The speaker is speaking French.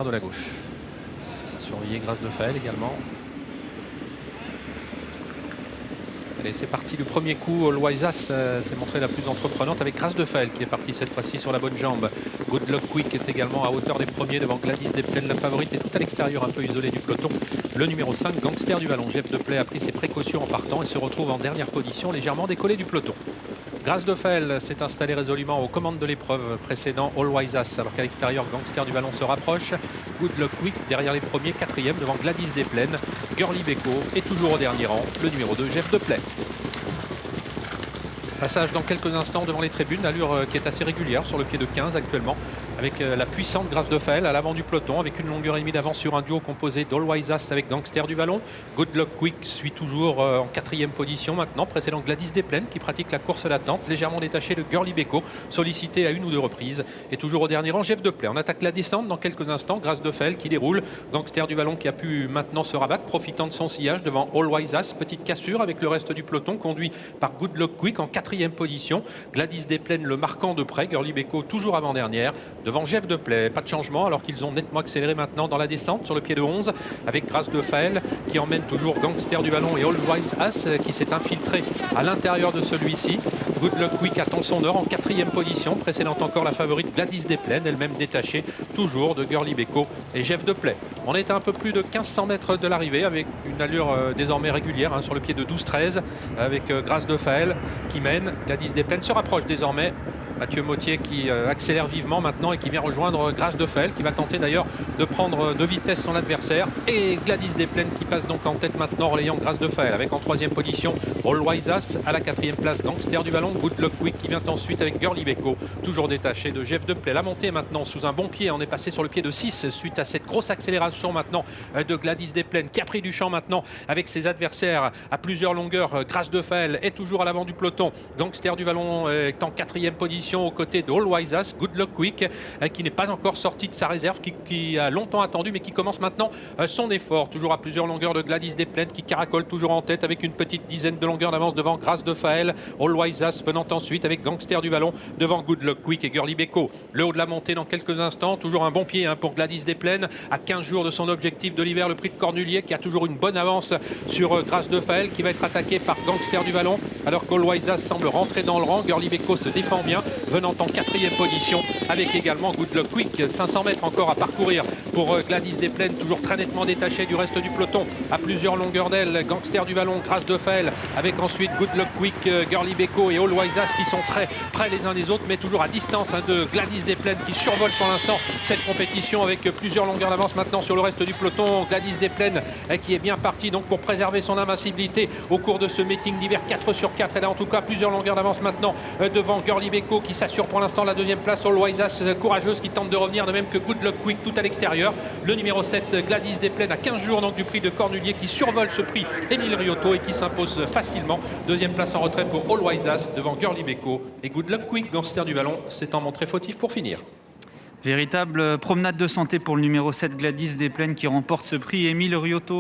de la gauche. Surveiller Grâce de Faël également. Allez, c'est parti. Le premier coup, Loisas s'est montré la plus entreprenante avec Grâce de Faël qui est parti cette fois-ci sur la bonne jambe. Good Luck Quick est également à hauteur des premiers devant Gladys Desplaines, la favorite, et tout à l'extérieur, un peu isolé du peloton. Le numéro 5, Gangster du Vallon. Jeff Deplay a pris ses précautions en partant et se retrouve en dernière position, légèrement décollé du peloton. Grâce de Faël s'est installé résolument aux commandes de l'épreuve, précédant All Loisas, alors qu'à l'extérieur, Gangster du Vallon se rapproche. Good Luck Quick derrière les premiers, quatrième devant Gladys Desplaines. Girly Beko est toujours au dernier rang, le numéro 2, Jeff Deplay. Passage dans quelques instants devant les tribunes, allure qui est assez régulière sur le pied de 15 actuellement, avec la puissante Grâce de Faël à l'avant du peloton, avec une longueur et demie d'avance sur un duo composé d'All Loisas avec Gangster du Vallon. Good Luck Quick suit toujours en quatrième position maintenant, précédant Gladys Desplaines qui pratique la course latente, légèrement détaché de Girly Beko, sollicité à une ou deux reprises, et toujours au dernier rang Jeff Deplay. On attaque la descente dans quelques instants, Grâce de Faël qui déroule, Gangster du Vallon qui a pu maintenant se rabattre, profitant de son sillage devant All Loisas, petite cassure avec le reste du peloton, conduit par Good Luck Quick en quatrième position. Gladys Desplaines le marquant de près, Girly Beko toujours avant-dernière, devant Jeff Deplay. Pas de changement alors qu'ils ont nettement accéléré maintenant dans la descente sur le pied de 11 avec Grâce de Faël qui emmène toujours Gangster du Vallon et All Loisas qui s'est infiltré à l'intérieur de celui-ci. Good Luck Quick attend son heure en quatrième position, précédant encore la favorite Gladys Desplaines, elle-même détachée toujours de Girly Beko et Jeff Deplay. On est à un peu plus de 1500 mètres de l'arrivée avec une allure désormais régulière sur le pied de 12-13 avec Grâce de Faël qui mène. Gladys Desplaines se rapproche désormais. Mathieu Mottier qui accélère vivement maintenant et qui vient rejoindre Grâce de Faël qui va tenter d'ailleurs de prendre de vitesse son adversaire, et Gladys Desplaines qui passe donc en tête maintenant relayant Grâce de Faël avec en troisième position All Loisas, à la quatrième place Gangster du Vallon. Good Luck Quick qui vient ensuite avec Girly Beko toujours détaché de Jeff Deplay. La montée maintenant sous un bon pied, on est passé sur le pied de 6 suite à cette grosse accélération maintenant de Gladys Desplaines qui a pris du champ maintenant avec ses adversaires à plusieurs longueurs. Grâce de Faël est toujours à l'avant du peloton, Gangster du Vallon est en quatrième position aux côtés de All Loisas. Good Luck Quick qui n'est pas encore sorti de sa réserve, qui a longtemps attendu mais qui commence maintenant son effort, toujours à plusieurs longueurs de Gladys Desplaines qui caracole toujours en tête avec une petite dizaine de longueurs d'avance devant Grâce de Faël. All Loisas venant ensuite avec Gangster du Vallon devant Good Luck Quick et Girly Beko. Le haut de la montée dans quelques instants, toujours un bon pied pour Gladys Desplaines à 15 jours de son objectif de l'hiver, le prix de Cornulier, qui a toujours une bonne avance sur Grâce de Faël qui va être attaqué par Gangster du Vallon alors qu'All Loisas semble rentrer dans le rang. Girly Beko se défend bien venant en quatrième position avec également Good Luck Quick. 500 mètres encore à parcourir pour Gladys Desplaines, toujours très nettement détaché du reste du peloton à plusieurs longueurs d'aile. Gangster du Vallon, Grâce de Faël avec ensuite Good Luck Quick, Girly Beko et All Loisas qui sont très près les uns des autres mais toujours à distance de Gladys Desplaines qui survole pour l'instant cette compétition avec plusieurs longueurs d'avance maintenant sur le reste du peloton. Gladys Desplaines qui est bien partie donc pour préserver son invincibilité au cours de ce meeting d'hiver 4 sur 4. Elle a en tout cas plusieurs longueurs d'avance maintenant devant Girly Beko qui s'assure pour l'instant la deuxième place. All Loisas courageuse qui tente de revenir, de même que Good Luck Quick tout à l'extérieur. Le numéro 7 Gladys Desplaines à 15 jours donc du prix de Cornulier qui survole ce prix Émile Riotto et qui s'impose facilement. Deuxième place en retraite pour All Loisas devant Girly Beko et Good Luck Quick. Gangster du Vallon s'étant montré fautif pour finir. Véritable promenade de santé pour le numéro 7 Gladys Desplaines qui remporte ce prix Émile Riotto.